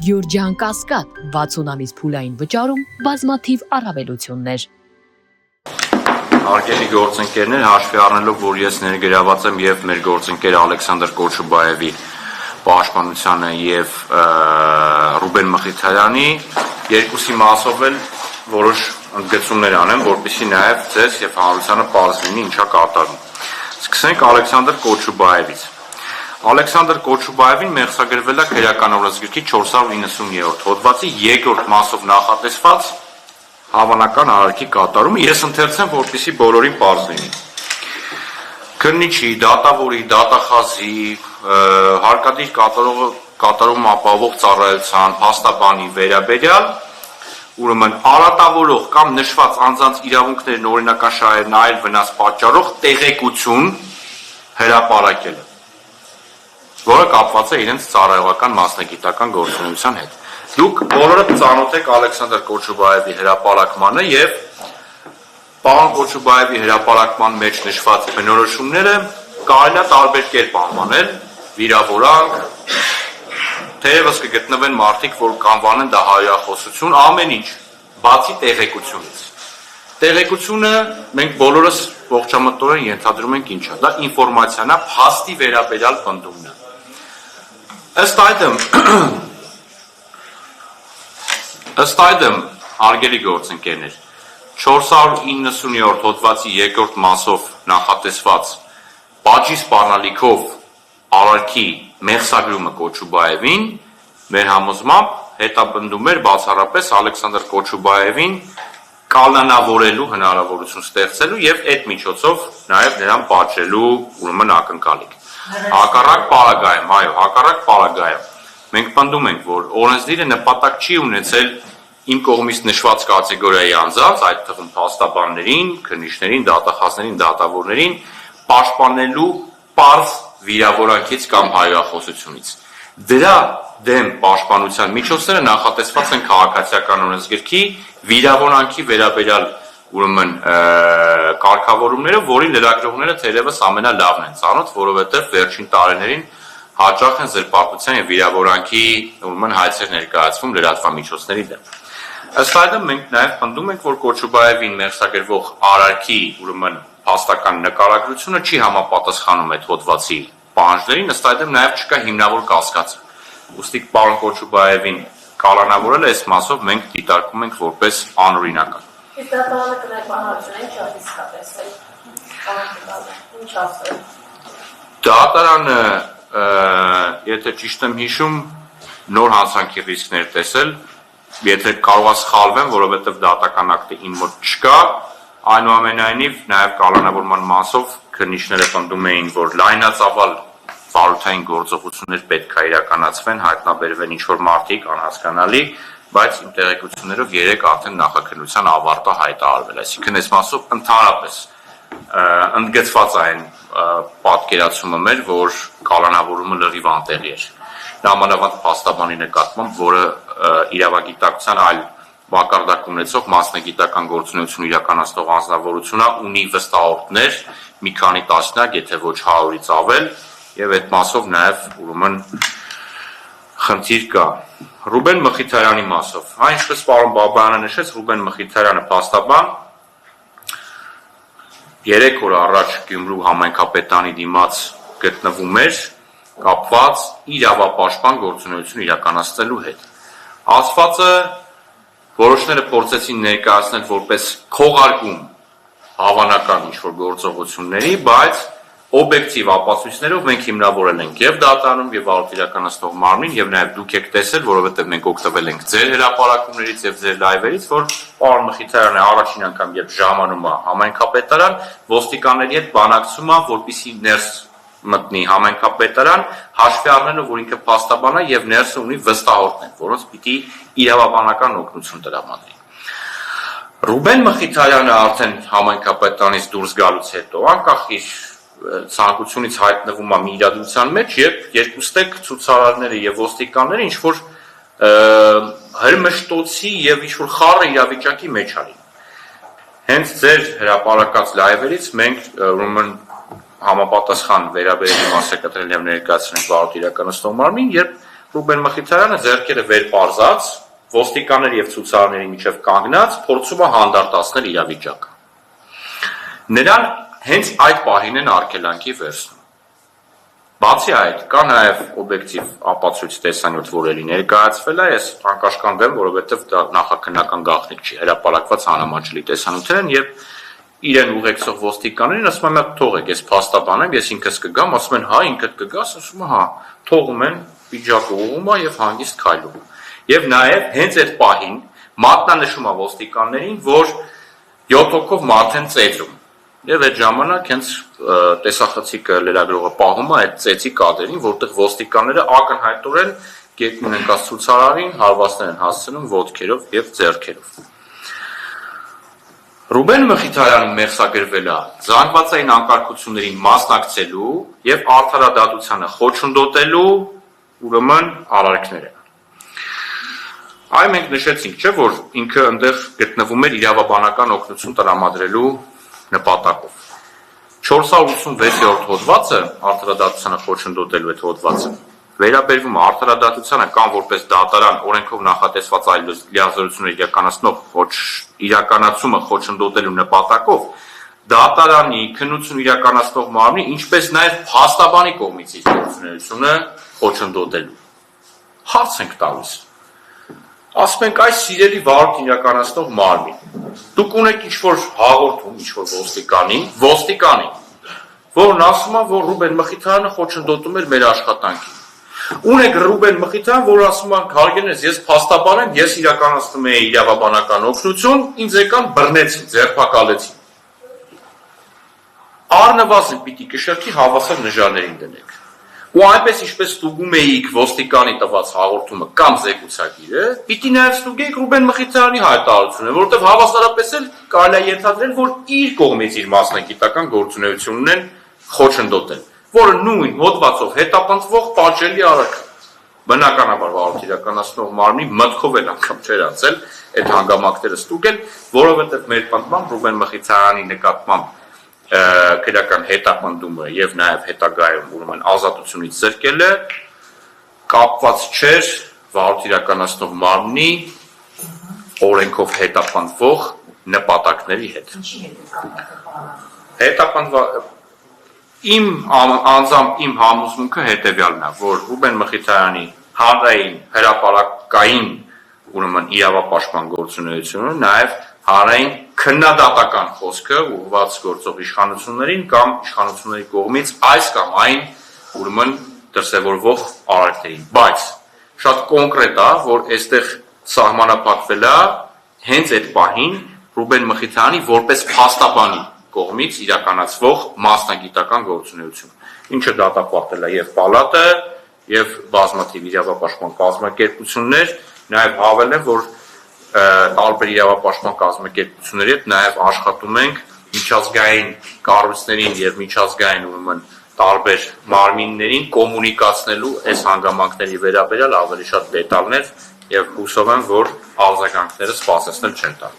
Գյուրջան Կասկադ 60 ամիս փուլային վճարում բազմաթիվ առավելություններ։ Հարգելի գործընկերներ, հաշվի առնելով, որ ես ներգրաված եմ եւ մեր գործընկեր Ալեքսանդր Կոչուբաևի պաշտպանությանը եւ Ռուբեն Մխիթարյանի երկուսի մասով էլ որոշ ընդգծումներ անեմ, որպեսզի նաեւ ձեզ եւ հանրությանը պարզ լինի ինչա կատարվում։ Սկսենք Ալեքսանդր Կոչուբաևից։ Ալեքսանդր Կոչուբաևին մեղսագրվել է քրեական օրենսգրքի 490-րդ հոդվածի երկրորդ մասով նախատեսված հավանական արարքի կատարումը։ Ես ընթերցեմ, որպեսզի բոլորին պարզ լինի։ Քննիչի, դատավորի, դատախազի, հարկադիր կատարում ապահովող ծառայության, փաստաբանի վերաբերյալ, ուրեմն արատավորող կամ նշված անձանց իրավունքներն օրինական շահերն այլ վնաս պատճառող տեղեկություն հրապարակելը, որը կապված է իրենց ծառայողական մասնագիտական գործունեության հետ։ Դուք բոլորը ծանոթ եք Ալեքսանդր Կոչուբաևի հրապարակմանը եւ պարոն Կոչուբաևի հրապարակման մեջ նշված բնորոշումները կարելի է տարբեր կերպ անվանել՝ վիրավորանք, թերևս կգտնվեն մարդիկ, որ կանվանեն դա հայրախոսություն, ամեն ինչ, բացի տեղեկությունից։ Տեղեկությունը մենք բոլորս ողջամտորեն ենթադրում ենք ինչ է, դա ինֆորմացիան է, փաստի վերաբերյալ պնդումն է։ Ըստ այդմ, հարգելի գործընկերներ, 490-րդ հոդվածի երկրորդ մասով նախատեսված պատժի սպառնալիքով արարքի մեղսագրումը Կոչուբաևին մեր համոզմամբ հետապնդում էր բացառապես Ալեքսանդր Կոչուբաևին կալանավորելու հնարավորություն ստեղծելու եւ այդ միջոցով նաեւ նրան պատժելու ուրեմն ակնկալիք։ Հակառակ պարագայում մենք պնդում ենք, որ օրենսդիրը նպատակ չի ունեցել իմ կողմից նշված կատեգորիայի անձանց, այդ թվում փաստաբաններին, քննիչներին, դատախազներին, դատավորներին պաշտպանելու պարզ վիրավորանքից կամ հայրախոսությունից։ Դրա դեմ պաշտպանության միջոցները նախատեսված են քաղաքացիական օրենսգրքի վիրավորանքի վերաբերյալ ուրեմն կարգավորումները, որի լրագրողները թերևս ամենալավն են ծանոթ, որովհետև վերջին տարիներին հաճախ են զրպարտության եւ վիրավորանքի ուրեմն հայցեր ներկայացվում լրատվամիջոցների դեմ։ Ըստ այդմ մենք նաեւ պնդում ենք, որ Կոչուբաևին մեղսագրվող արարքի ուրեմն փաստական նկարագրությունը չի համապատասխանում այդ հոդվածի պահանջներին, ըստ այդմ նաեւ չկա հիմնավոր կասկած։ Ուստի պարոն Կոչուբաևին կալանավորել այս մասով մենք դիտարկում ենք որպես անօրինական։ Իսկ դատարանը կնայ բանալություն ինչ իսկապես է։ Ինչ ասել։ Դատարանը, եթե ճիշտ եմ հիշում, նոր հանցանքի ռիսկներ տեսել, եթե կարող է սխալվեմ, որովհետև դատական ակտը իմ մոտ չկա, այնուամենայնիվ նաև կալանավորման մասով քննիչները պնդում էին, որ լայնածավալ վարութային գործողություններ պետք է իրականացվեն, հայտնաբերվեն ինչ-որ մարդիկ անհասկանալի, բայց իմ տեղեկություններով 3 արդեն նախաքննության ավարտը հայտարարվել, այսինքն այս մասով ընդհանրապես ընդգծված այն պատկերացումը մեր, որ կալանավորումը լրիվ անտեղի էր։ Նամանավանդ փաստաբանի նկատմամբ, որը իրավագիտակցության այլ մակարդակ ունեցող մասնագիտական գործունեություն իրականացնող անձնավորությունը ունի վստահորդներ, մի քանի տասնյակ, եթե ոչ 100-ից ավել, եւ այդ մասով նաեւ ուրեմն խնդիր կա։ Ռուբեն Մխիթարյանի մասով, ինչպես պարոն Բաբայանը նշեց, Ռուբեն Մխիթարյանը փաստաբան 3 օր առաջ Գյումրու համայնքապետանի դիմաց գտնվում էր կապված իրավապաշտպան գործունեություն իրականացնելու հետ։ Ասվածը որոշները փորձեցին ներկայացնել որպես քողարկում հավանական ինչ-որ գործողությունների, բայց օբյեկտիվ ապացույցներով մենք հիմնավորել ենք եւ դատարանում եւ արարք իրականացնող մարմին եւ նաեւ դուք եք տեսել, որովհետեւ մենք օգտվել ենք ձեր հրապարակումներից եւ ձեր լայվերից, որ պարոն Մխիթարյանը առաջին անգամ երբ ժամանում է համայնքապետարան, ոստիկանների հետ բանակցում է, որպեսզի ներս մտնի համայնքապետարան, հաշվի առնելով, որ ինքը փաստաբան է եւ ներսը ունի վստահորդներ, որոնց պիտի իրավաբանական օգնություն տրամադրի։ Ռուբեն Մխիթարյանը արդեն համայնքապետարանից դուրս գալուց հետո անկախ իր ցանկությունից հայտնվում է մի իրադրության մեջ, երբ երկուստեք ցուցարարները եւ ոստիկանները ինչ որ հրմշտոցի եւ ինչ որ խառը իրավիճակի մեջ արին։ Հենց ձեր հրապարակած լայվերից մենք ուրեմն համապատասխան վերաբերելի մասը կտրել եւ ներկայացրել ենք վարորդ իրականացնող մարմին, երբ Ռուբեն Մխիթարյանը ձեռքերը վեր պարզած, ոստիկանների եւ ցուցարարների միջև կանգնած, փորձում է հանդարտացնել իրավիճակը։ Նրան հենց այդ պահին են արգելանքի վերցնում։ Բացի այդ, կա նաև օբյեկտիվ ապացույց տեսանյութ, որ էլի ներկայացվել է, ես անկաշկանդվեմ, որովհետև դա նախաքննական գաղտնիք չի, հրապարակված անհամաչելի տեսանյութեր են, եւ իրեն ուղեկցող ոստիկաններին ասում են, թողեք, ես փաստաբանեմ, ես ինքս կգամ, ասում են, հա, ինքդ կգաս, ասում են, հա, թողում են, պիջակը ուղղում է եւ հանգիստ քայլում։ Եվ նաև հենց այդ պահին մատնանշում է ոստիկաններին, որ 7 հոգով մարդ են ծեծում։ Եվ այդ ժամանակ հենց տեսախցիկը լրագրողը պահում է այդ ծեծի կադրին, որտեղ ոստիկանները ակնհայտորեն գետնին ընկած ցուցարարին հարվածներ են հասցնում ոտքերով եւ ձեռքերով։ Ռուբեն Մխիթարյանը մերսագրվել է զանգվածային անկարգություններին մասնակցելու եւ արդարադատությանը խոչընդոտելու ուրեմն արարքները։ Այ մենք նշեցինք, չէ, որ ինքը այնտեղ գտնվում էր իրավաբանական օգնություն տրամադրելու նպատակով։ 486-րդ հոդվածը, արդարադատությանը խոչընդոտելու այդ հոդվածը, վերաբերվում է արդարադատությանը կամ որպես դատարան օրենքով նախատեսված այլ լիազորություններ իրականացումը խոչընդոտելու նպատակով, դատարանի քննություն իրականացնող մարմնի, ինչպես նաև փաստաբանի կողմից իր գործունեությունը խոչընդոտելու։ Հարց ենք տալիս։ Ասում ենք, այս սիրելի վարույթ իրականացնող մարմին, դուք ունեք ինչ-որ հաղորդում, ինչ-որ ոստիկանին, որն ասում է, որ Ռուբեն Մխիթարյանը խոչընդոտում էր մեր աշխատանքին։ Ունեք Ռուբեն Մխիթարյան, որ ասում է, հարգելիներս, ես փաստաբան եմ, ես իրականացնում եի իրավաբանական օգնություն, ինձ եկան բռնեցին, ձերբակալեցին։ Առնվազն պիտի կշեռքի հավասար նժարներին դնեք։ Ու այնպես ինչպես ստուգում էիք ոստիկանի տված հաղորդումը կամ զեկուցակիրը, պիտի նաև ստուգեիք Ռուբեն Մխիթարյանի հայտարարությունը, որովհետև հավասարապես էլ կարելի է ենթադրել, որ իր կողմից իր մասնագիտական գործունեությունն են խոչընդոտել, որը նույն հոդվածով հետապնդվող պատժելի արարք է։ Բնականաբար վարույթ իրականացնող մարմնի մտքով էլ անգամ չէր անցել այդ հանգամանքները ստուգել, որովհետև մեր պնդմամբ Ռուբեն Մխիթարյանի նկատմամբ քրեական հետապնդումը եւ նաեւ հետագայում ուրեմն ազատությունից զրկելը կապված չէր վարույթ իրականացնող մարմնի օրենքով հետապնդվող նպատակների հետ։ Իմ անձամբ իմ համոզմունքը հետեւյալն է, որ Ռուբեն Մխիթարյանի հանրային հրապարակային ուրեմն իրավապաշտպան գործունեությունը նաեւ հանրային քննադատական խոսքը ուղղված գործող իշխանություններին կամ իշխանությունների կողմից այս կամ այն ուրեմն դրսևորվող արարքներին, բայց շատ կոնկրետ է, որ այստեղ սահմանափակվել է հենց այդ պահին Ռուբեն Մխիթարյանի որպես փաստաբանի կողմից իրականացվող մասնագիտական գործունեություն, ինչը դատապարտել է եւ պալատը, եւ բազմաթիվ իրավապաշտպան կազմակերպություններ, նաեւ հավելեմ, որ տարբեր իրավապաշտպան կազմակերպությունների հետ նաև աշխատում ենք միջազգային կառույցներին եւ միջազգային ուրեմն տարբեր մարմիններին կոմունիկացնելու այս հանգամանքների վերաբերյալ ավելի շատ դետալներ եւ հուսով եմ, որ արձագանքները սպասեցնել չեն տա։